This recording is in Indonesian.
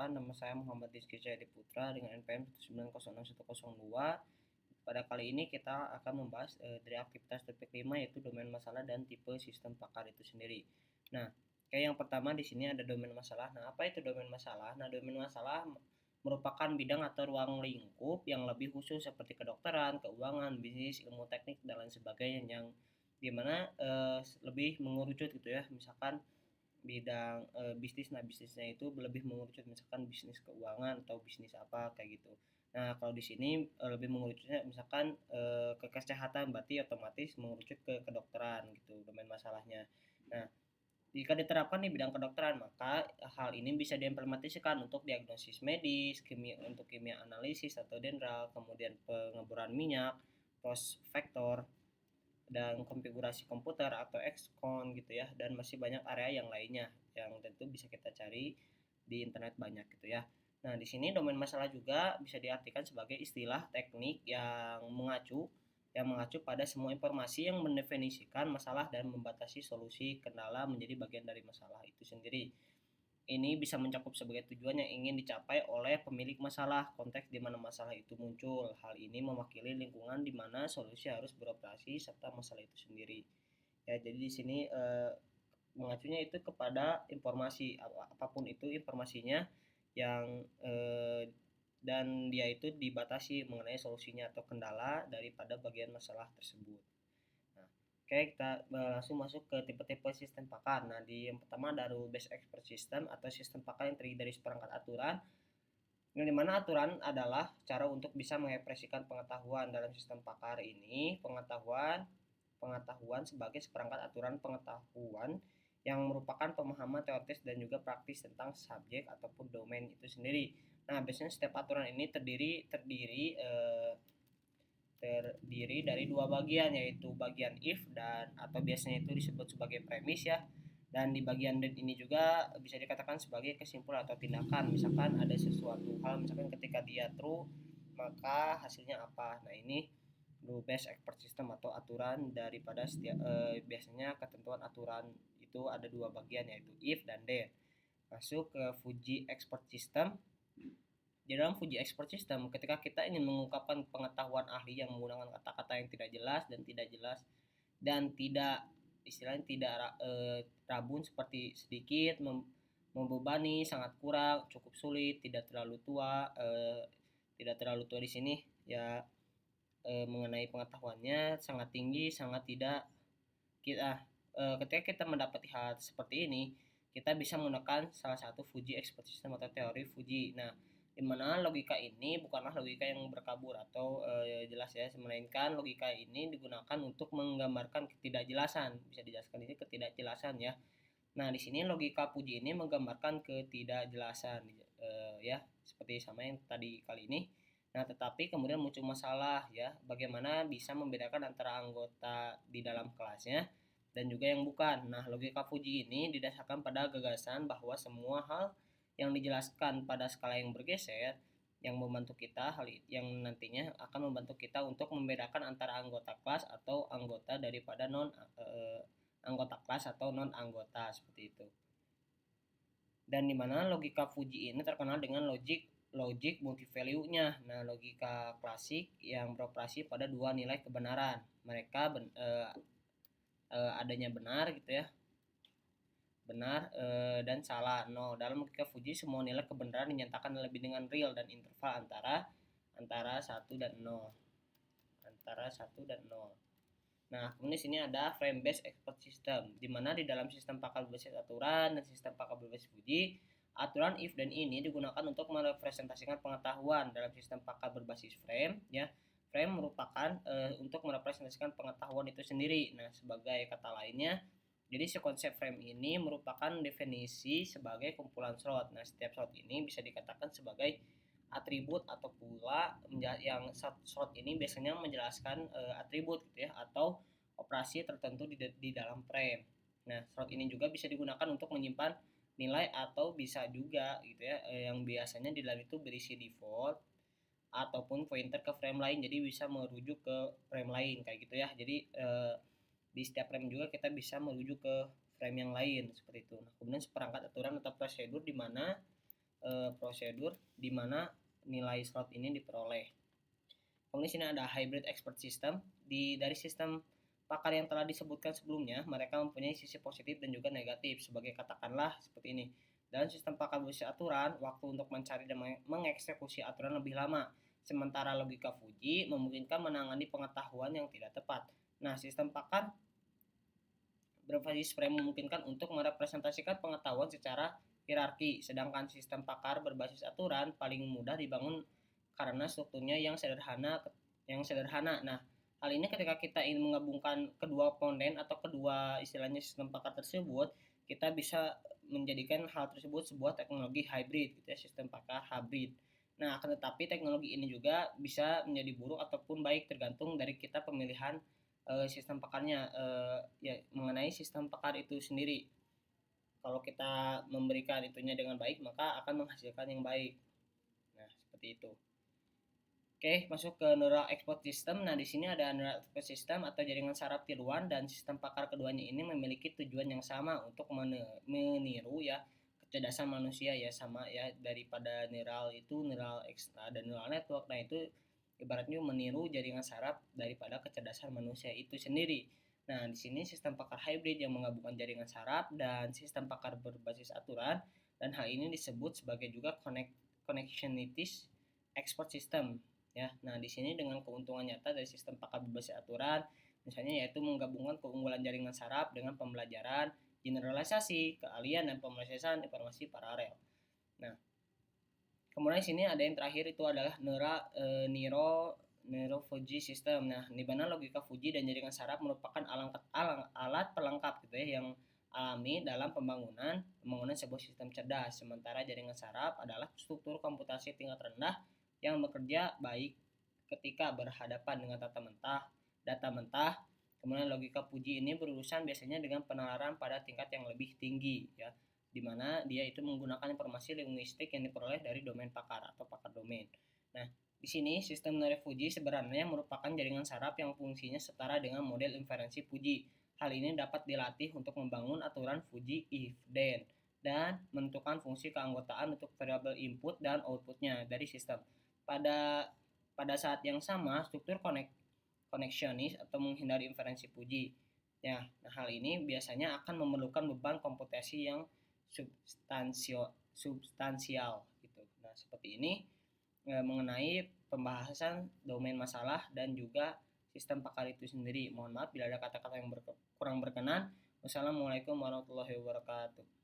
Perkenalkan, nama saya Muhammad Rizky Jayadi Putra dengan NPM 1906102. Pada kali ini kita akan membahas dari aktivitas topik 5 yaitu domain masalah dan tipe sistem pakar itu sendiri. Nah, kayak yang pertama di sini ada domain masalah. Nah, apa itu domain masalah? Nah, domain masalah merupakan bidang atau ruang lingkup yang lebih khusus seperti kedokteran, keuangan, bisnis, ilmu teknik dan lain sebagainya yang dimana lebih mengerucut gitu ya. Misalkan bidang bisnis, nah bisnisnya itu lebih mengerucut misalkan bisnis keuangan atau bisnis apa kayak gitu. Nah kalau di sini lebih mengerucutnya misalkan ke kesehatan, berarti otomatis mengerucut ke kedokteran gitu domain masalahnya. Nah jika diterapkan di bidang kedokteran, maka hal ini bisa diimplementasikan untuk diagnosis medis, untuk kimia analisis atau dendral, kemudian pengeboran minyak, prospektor, dan konfigurasi komputer atau XCON gitu ya, dan masih banyak area yang lainnya yang tentu bisa kita cari di internet banyak gitu ya. Nah, di sini domain masalah juga bisa diartikan sebagai istilah teknik yang mengacu pada semua informasi yang mendefinisikan masalah dan membatasi solusi kendala menjadi bagian dari masalah itu sendiri. Ini bisa mencakup sebagai tujuan yang ingin dicapai oleh pemilik masalah, konteks di mana masalah itu muncul. Hal ini mewakili lingkungan di mana solusi harus beroperasi serta masalah itu sendiri. Ya, jadi di sini mengacunya itu kepada informasi apapun itu informasinya yang dan dia itu dibatasi mengenai solusinya atau kendala daripada bagian masalah tersebut. Nah, oke, kita langsung masuk ke tipe-tipe sistem pakar. Nah, yang pertama ada rule based expert system atau sistem pakar yang terdiri dari seperangkat aturan. Yang dimana aturan adalah cara untuk bisa mengekspresikan pengetahuan dalam sistem pakar ini. Pengetahuan sebagai seperangkat aturan pengetahuan yang merupakan pemahaman teoritis dan juga praktis tentang subjek ataupun domain itu sendiri. Nah, biasanya setiap aturan ini terdiri dari dua bagian, yaitu bagian if dan atau biasanya itu disebut sebagai premis ya, dan di bagian then ini juga bisa dikatakan sebagai kesimpulan atau tindakan. Misalkan ada sesuatu hal, misalkan ketika dia true maka hasilnya apa. Nah ini rule based expert system atau aturan daripada biasanya ketentuan aturan itu ada dua bagian, yaitu if dan then. Masuk ke Fuji expert system. Di dalam Fuji Expert System, ketika kita ingin mengungkapkan pengetahuan ahli yang menggunakan kata-kata yang tidak jelas dan tidak istilahnya tidak rabun seperti sedikit, membebani, sangat kurang, cukup sulit, tidak terlalu tua di sini ya, mengenai pengetahuannya sangat tinggi, sangat tidak kita ketika kita mendapati hal seperti ini, kita bisa menggunakan salah satu Fuji Expert System atau teori Fuji. Nah, di mana logika ini bukanlah logika yang berkabur atau jelas ya, melainkan logika ini digunakan untuk menggambarkan ketidakjelasan. Bisa dijelaskan ini ketidakjelasan ya. Nah, di sini logika Fuji ini menggambarkan ketidakjelasan ya, seperti sama yang tadi kali ini. Nah, tetapi kemudian muncul masalah ya, bagaimana bisa membedakan antara anggota di dalam kelasnya dan juga yang bukan. Nah, logika Fuji ini didasarkan pada gagasan bahwa semua hal yang dijelaskan pada skala yang bergeser yang membantu kita yang nantinya akan membantu kita untuk membedakan antara anggota kelas atau anggota daripada anggota kelas atau non anggota seperti itu. Dan dimana logika Fuji ini terkenal dengan logik multi-value-nya. Nah, logika klasik yang beroperasi pada dua nilai kebenaran. Mereka adanya benar gitu ya, benar dan salah. No, dalam logika Fuji semua nilai kebenaran dinyatakan lebih dengan real dan interval antara 1 dan 0. Antara 1 dan 0. Nah, kemudian di sini ada frame based expert system, di mana di dalam sistem pakar berbasis aturan dan sistem pakar berbasis Fuji, aturan if dan ini digunakan untuk merepresentasikan pengetahuan. Dalam sistem pakar berbasis frame ya, frame merupakan untuk merepresentasikan pengetahuan itu sendiri. Nah, sebagai kata lainnya, jadi si konsep frame ini merupakan definisi sebagai kumpulan slot. Nah, setiap slot ini bisa dikatakan sebagai atribut atau pula yang slot ini biasanya menjelaskan atribut gitu ya, atau operasi tertentu di dalam frame. Nah, slot ini juga bisa digunakan untuk menyimpan nilai atau bisa juga gitu ya, yang biasanya di dalam itu berisi default ataupun pointer ke frame lain, jadi bisa merujuk ke frame lain kayak gitu ya. Jadi di setiap frame juga kita bisa merujuk ke frame yang lain seperti itu. Nah, kemudian seperangkat aturan atau prosedur di mana prosedur di mana nilai slot ini diperoleh. Kemudian di sini ada hybrid expert system. Dari sistem pakar yang telah disebutkan sebelumnya, mereka mempunyai sisi positif dan juga negatif. Sebagai katakanlah seperti ini. Dalam sistem pakar berbasis aturan, waktu untuk mencari dan mengeksekusi aturan lebih lama. Sementara logika Fuji memungkinkan menangani pengetahuan yang tidak tepat. Nah, sistem pakar berbasis frame memungkinkan untuk merepresentasikan pengetahuan secara hierarki, sedangkan sistem pakar berbasis aturan paling mudah dibangun karena strukturnya yang sederhana. Nah, hal ini ketika kita ingin menggabungkan kedua komponen atau kedua istilahnya sistem pakar tersebut, kita bisa menjadikan hal tersebut sebuah teknologi hybrid, gitu ya, sistem pakar hybrid. Nah, akan tetapi teknologi ini juga bisa menjadi buruk ataupun baik tergantung dari kita pemilihan sistem pakarnya, ya mengenai sistem pakar itu sendiri. Kalau kita memberikan itunya dengan baik, maka akan menghasilkan yang baik. Nah, seperti itu. Oke, masuk ke neural expert system. Nah, di sini ada neural expert system atau jaringan saraf tiruan, dan sistem pakar keduanya ini memiliki tujuan yang sama untuk meniru ya kecerdasan manusia ya, sama ya, daripada neural itu ada neural network. Nah, itu ibaratnya meniru jaringan saraf daripada kecerdasan manusia itu sendiri. Nah, di sini sistem pakar hybrid yang menggabungkan jaringan saraf dan sistem pakar berbasis aturan, dan hal ini disebut sebagai juga connectionist expert system ya. Nah, di sini dengan keuntungan nyata dari sistem pakar berbasis aturan, misalnya yaitu menggabungkan keunggulan jaringan saraf dengan pembelajaran, generalisasi, keahlian dan pemrosesan informasi paralel. Nah, kemudian di sini ada yang terakhir itu adalah Neuro Fuji System. Nah, di mana logika Fuji dan jaringan saraf merupakan alat pelengkap gitu ya yang alami dalam pembangunan sebuah sistem cerdas. Sementara jaringan saraf adalah struktur komputasi tingkat rendah yang bekerja baik ketika berhadapan dengan data mentah. Kemudian logika Fuji ini berurusan biasanya dengan penalaran pada tingkat yang lebih tinggi ya, di mana dia itu menggunakan informasi linguistik yang diperoleh dari domain pakar atau pakar domain. Nah, di sini sistem neural Fuji sebenarnya merupakan jaringan saraf yang fungsinya setara dengan model inferensi Fuji. Hal ini dapat dilatih untuk membangun aturan Fuji if then dan menentukan fungsi keanggotaan untuk variabel input dan outputnya dari sistem. Pada pada saat yang sama, struktur connectionist atau menghindari inferensi Fuji. Ya, nah hal ini biasanya akan memerlukan beban komputasi yang substansial gitu. Nah, seperti ini mengenai pembahasan domain masalah dan juga sistem pakar itu sendiri. Mohon maaf bila ada kata-kata yang kurang berkenan. Wassalamualaikum warahmatullahi wabarakatuh.